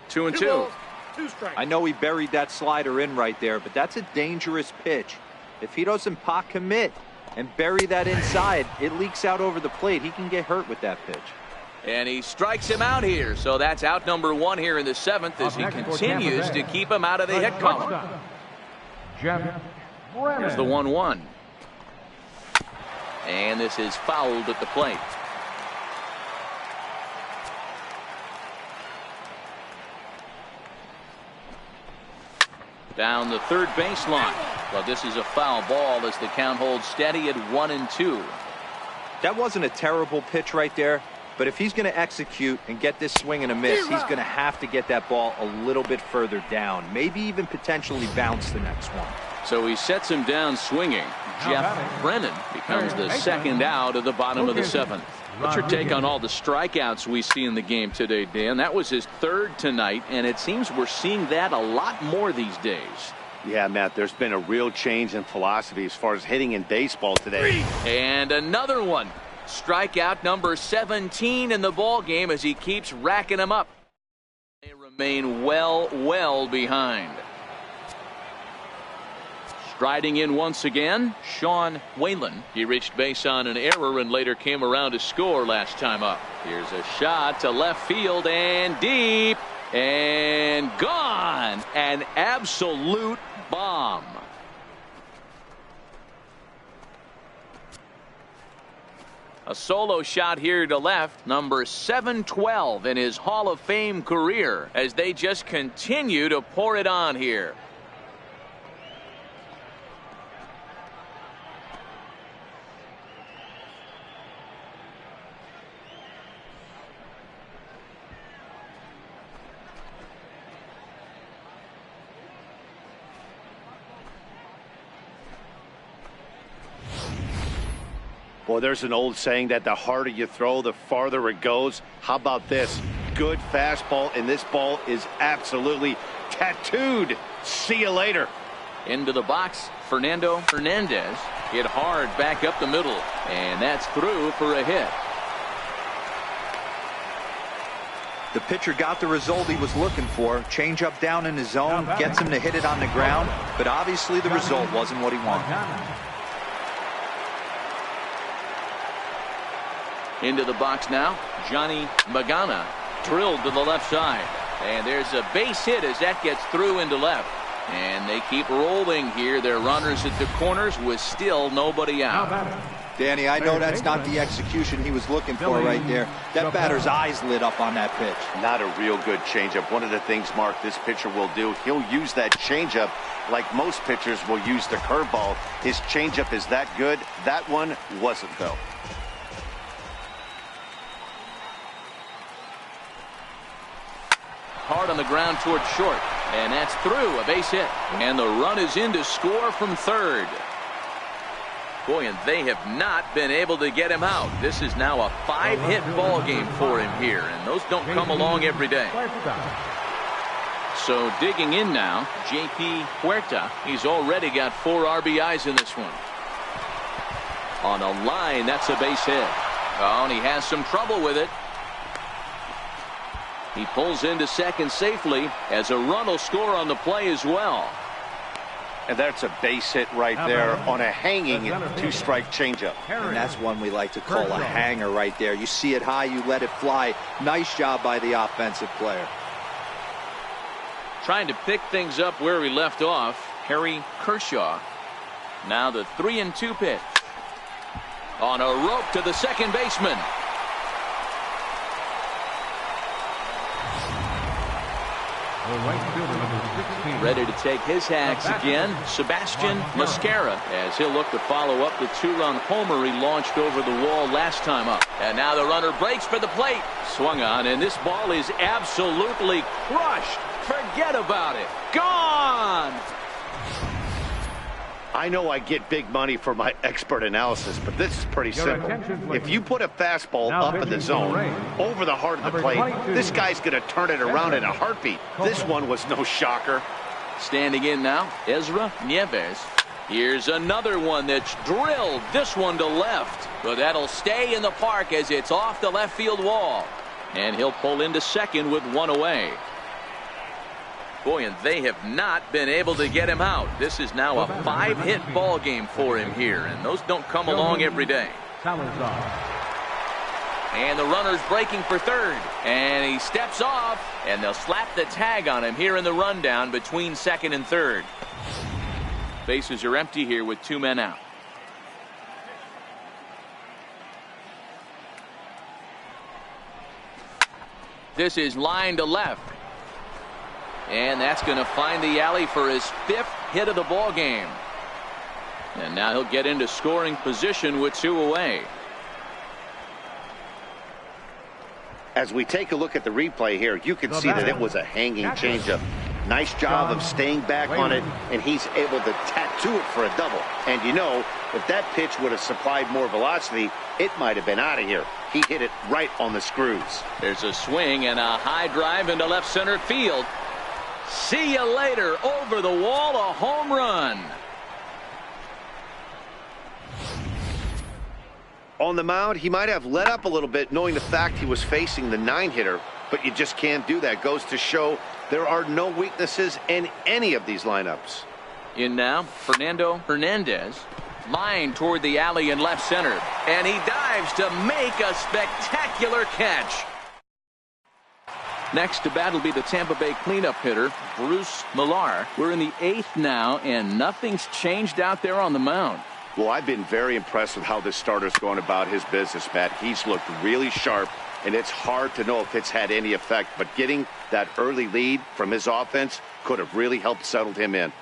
Two and two. I know he buried that slider in right there, but that's a dangerous pitch. If he doesn't pot commit and bury that inside, it leaks out over the plate. He can get hurt with that pitch. And he strikes him out here. So that's out number 1 here in the 7th as he continues to keep him out of the hit column. Here's the 1-1. And this is fouled at the plate. Down the third baseline. Well, this is a foul ball as the count holds steady at 1-2. That wasn't a terrible pitch right there, but if he's going to execute and get this swing and a miss, he's going to have to get that ball a little bit further down, maybe even potentially bounce the next one. So he sets him down swinging. Jeff Brennan becomes the second out of the bottom of the 7th. What's your take on all the strikeouts we see in the game today, Dan? That was his 3rd tonight, and it seems we're seeing that a lot more these days. Yeah, Matt, there's been a real change in philosophy as far as hitting in baseball today. And another one. Strikeout number 17 in the ball game as he keeps racking them up. They remain well behind. Striding in once again, Sean Whalen. He reached base on an error and later came around to score last time up. Here's a shot to left field and deep and gone. An absolute bomb. A solo shot here to left, number 712 in his Hall of Fame career as they just continue to pour it on here. Boy, there's an old saying that the harder you throw, the farther it goes. How about this? Good fastball, and this ball is absolutely tattooed. See you later. Into the box, Fernando Hernandez hit hard back up the middle, and that's through for a hit. The pitcher got the result he was looking for. Change up down in his zone, gets him to hit it on the ground, but obviously the result wasn't what he wanted. Into the box now, Johnny Magana, drilled to the left side. And there's a base hit as that gets through into left. And they keep rolling here. Their runners at the corners with still nobody out. Danny, I know that's not the execution he was looking for right there. That batter's eyes lit up on that pitch. Not a real good changeup. One of the things, Mark, this pitcher will do, he'll use that changeup like most pitchers will use the curveball. His changeup is that good. That one wasn't, though. Hard on the ground towards short. And that's through, a base hit. And the run is in to score from third. Boy, and they have not been able to get him out. This is now a 5-hit ball game for him here, and those don't come along every day. So digging in now, J.P. Huerta. He's already got 4 RBIs in this one. On a line, that's a base hit. Oh, and he has some trouble with it. He pulls into second safely as a run will score on the play as well. And that's a base hit right there on a hanging 2-strike changeup. And that's one we like to call a hanger right there. You see it high, you let it fly. Nice job by the offensive player. Trying to pick things up where we left off, Harry Kershaw. Now the 3-2 pitch. On a rope to the second baseman. Ready to take his hacks again, Sebastian Mascara, as he'll look to follow up the 2-run homer he launched over the wall last time up. And now the runner breaks for the plate. Swung on, and this ball is absolutely crushed. Forget about it. Gone! I know I get big money for my expert analysis, but this is pretty simple. If you put a fastball up in the zone, over the heart of the plate, this guy's going to turn it around in a heartbeat. This one was no shocker. Standing in now, Ezra Nieves. Here's another one that's drilled, this one to left. But that'll stay in the park as it's off the left field wall. And he'll pull into second with 1 away. Boy, and they have not been able to get him out. This is now a 5-hit ball game for him here, and those don't come along every day. And the runner's breaking for third, and he steps off, and they'll slap the tag on him here in the rundown between second and third. Bases are empty here with 2 men out. This is line to left. And that's going to find the alley for his 5th hit of the ball game. And now he'll get into scoring position with 2 away. As we take a look at the replay here, you can see that it was a hanging changeup. Nice job of staying back on it, and he's able to tattoo it for a double. And you know, if that pitch would have supplied more velocity, it might have been out of here. He hit it right on the screws. There's a swing and a high drive into left center field. See you later. Over the wall, a home run. On the mound, he might have let up a little bit knowing the fact he was facing the 9-hitter, but you just can't do that. Goes to show there are no weaknesses in any of these lineups. In now, Fernando Hernandez. Line toward the alley in left center. And he dives to make a spectacular catch. Next to bat will be the Tampa Bay cleanup hitter, Bruce Millar. We're in the 8th now, and nothing's changed out there on the mound. Well, I've been very impressed with how this starter's going about his business, Matt. He's looked really sharp, and it's hard to know if it's had any effect, but getting that early lead from his offense could have really helped settle him in.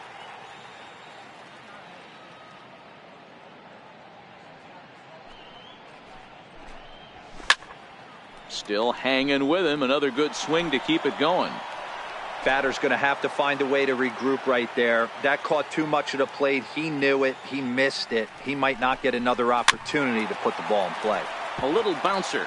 Still hanging with him. Another good swing to keep it going. Batter's going to have to find a way to regroup right there. That caught too much of the plate. He knew it. He missed it. He might not get another opportunity to put the ball in play. A little bouncer.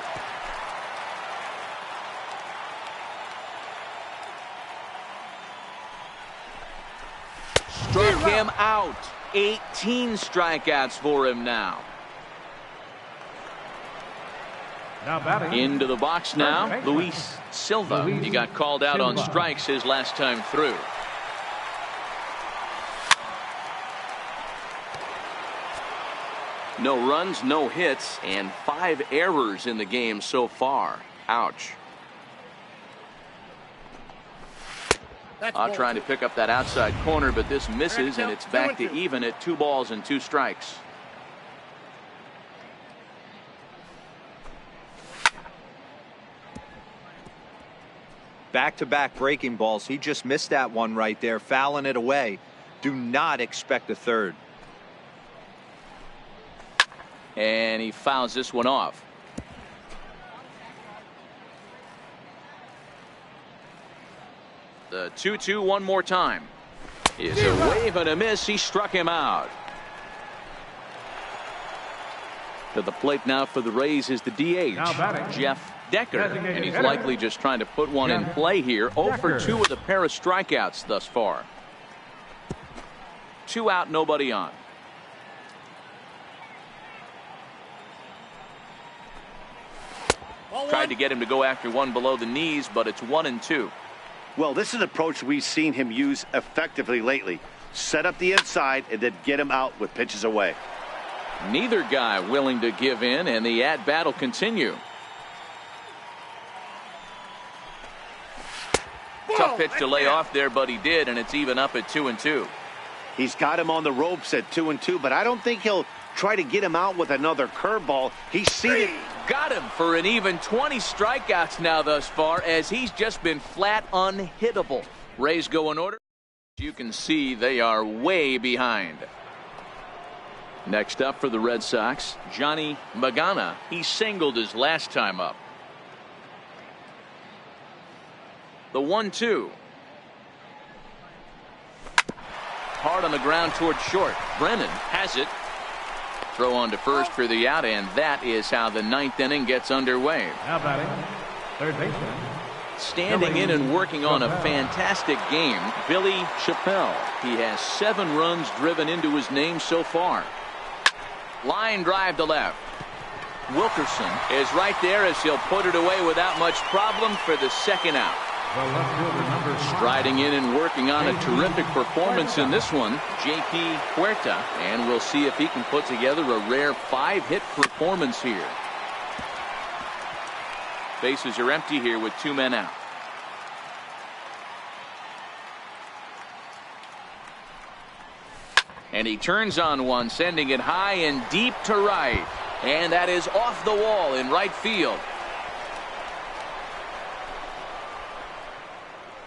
Struck him out. 18 strikeouts for him now. Into the box now, Luis Silva. He got called out on strikes his last time through. No runs, no hits, and 5 errors in the game so far. Ouch. Trying to pick up that outside corner, but this misses, and it's back to even at 2 balls and 2 strikes. Back-to-back breaking balls. He just missed that one right there, fouling it away. Do not expect a third. And he fouls this one off. The 2-2 one more time. Is a wave and a miss. He struck him out. To the plate now for the Rays is the DH, Jeff Decker, and he's likely just trying to put one in play here. 0 for 2 with a pair of strikeouts thus far. 2 out, nobody on. Tried to get him to go after one below the knees, but it's 1-2. Well, this is an approach we've seen him use effectively lately. Set up the inside and then get him out with pitches away. Neither guy willing to give in, and the at-bat will continue. Tough pitch to lay off there, but he did, and it's even up at 2-2. He's got him on the ropes at 2-2, but I don't think he'll try to get him out with another curveball. He's seen it. Got him for an even 20 strikeouts now thus far, as he's just been flat unhittable. Rays go in order. You can see they are way behind. Next up for the Red Sox, Johnny Magana. He singled his last time up. The 1-2. Hard on the ground toward short. Brennan has it. Throw on to first for the out, and that is how the 9th inning gets underway. Now batting, third baseman. Standing in and working on a fantastic game, Billy Chappelle. He has 7 runs driven into his name so far. Line drive to left. Wilkerson is right there as he'll put it away without much problem for the 2nd out. Striding in and working on a terrific performance in this one, J.P. Huerta, and we'll see if he can put together a rare 5-hit performance here. Bases are empty here with 2 men out. And he turns on one, sending it high and deep to right. And that is off the wall in right field.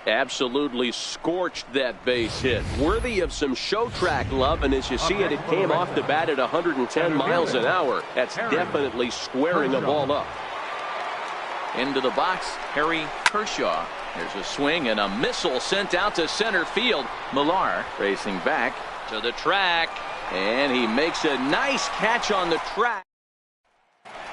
Absolutely scorched that base hit. Worthy of some show track love, and as you see it, it came off the bat at 110 miles an hour. That's definitely squaring a ball up. Into the box, Harry Kershaw. There's a swing and a missile sent out to center field. Millar racing back to the track, and he makes a nice catch on the track.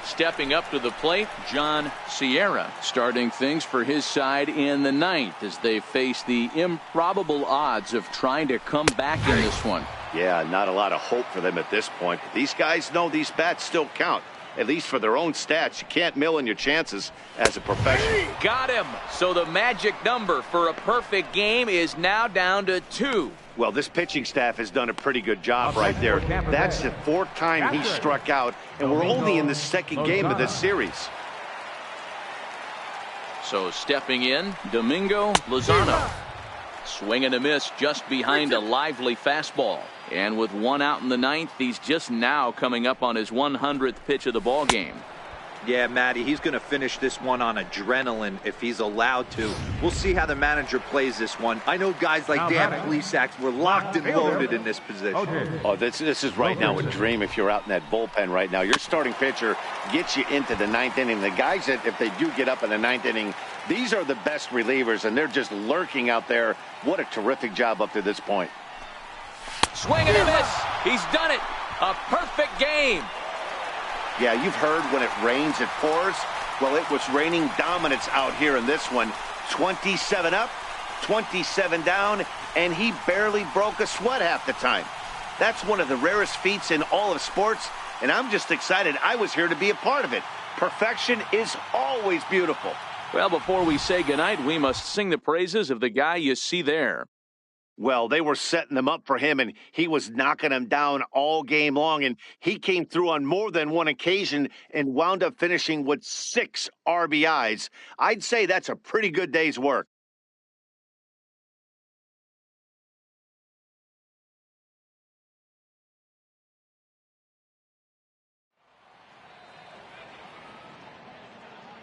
Stepping up to the plate, John Sierra, starting things for his side in the 9th as they face the improbable odds of trying to come back in this one. Yeah, not a lot of hope for them at this point. These guys know these bats still count, at least for their own stats. You can't mill in your chances as a professional. Got him. So the magic number for a perfect game is now down to 2. Well, this pitching staff has done a pretty good job right there. That's the 4th time he struck out, and we're only in the 2nd game of this series. So stepping in, Domingo Lozano. Swing and a miss just behind a lively fastball. And with 1 out in the 9th, he's just now coming up on his 100th pitch of the ball game. Yeah, Matty, he's going to finish this one on adrenaline if he's allowed to. We'll see how the manager plays this one. I know guys like Dan Plesac were locked and loaded in this position. Oh, this is right now a dream if you're out in that bullpen right now. Your starting pitcher gets you into the 9th inning. The guys that, if they do get up in the 9th inning, these are the best relievers, and they're just lurking out there. What a terrific job up to this point. Swing and a miss. He's done it. A perfect game. Yeah, you've heard when it rains, it pours. Well, it was raining dominance out here in this one. 27 up, 27 down, and he barely broke a sweat half the time. That's one of the rarest feats in all of sports, and I'm just excited I was here to be a part of it. Perfection is always beautiful. Well, before we say goodnight, we must sing the praises of the guy you see there. Well, they were setting them up for him, and he was knocking them down all game long. And he came through on more than one occasion and wound up finishing with 6 RBIs. I'd say that's a pretty good day's work.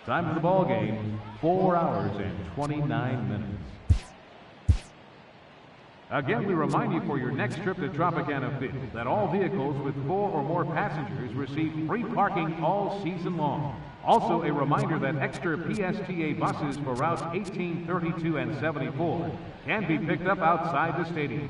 Time for the ball game, 4 hours and 29 minutes. Again, we remind you for your next trip to Tropicana Field that all vehicles with 4 or more passengers receive free parking all season long. Also, a reminder that extra PSTA buses for routes 18, 32, and 74 can be picked up outside the stadium.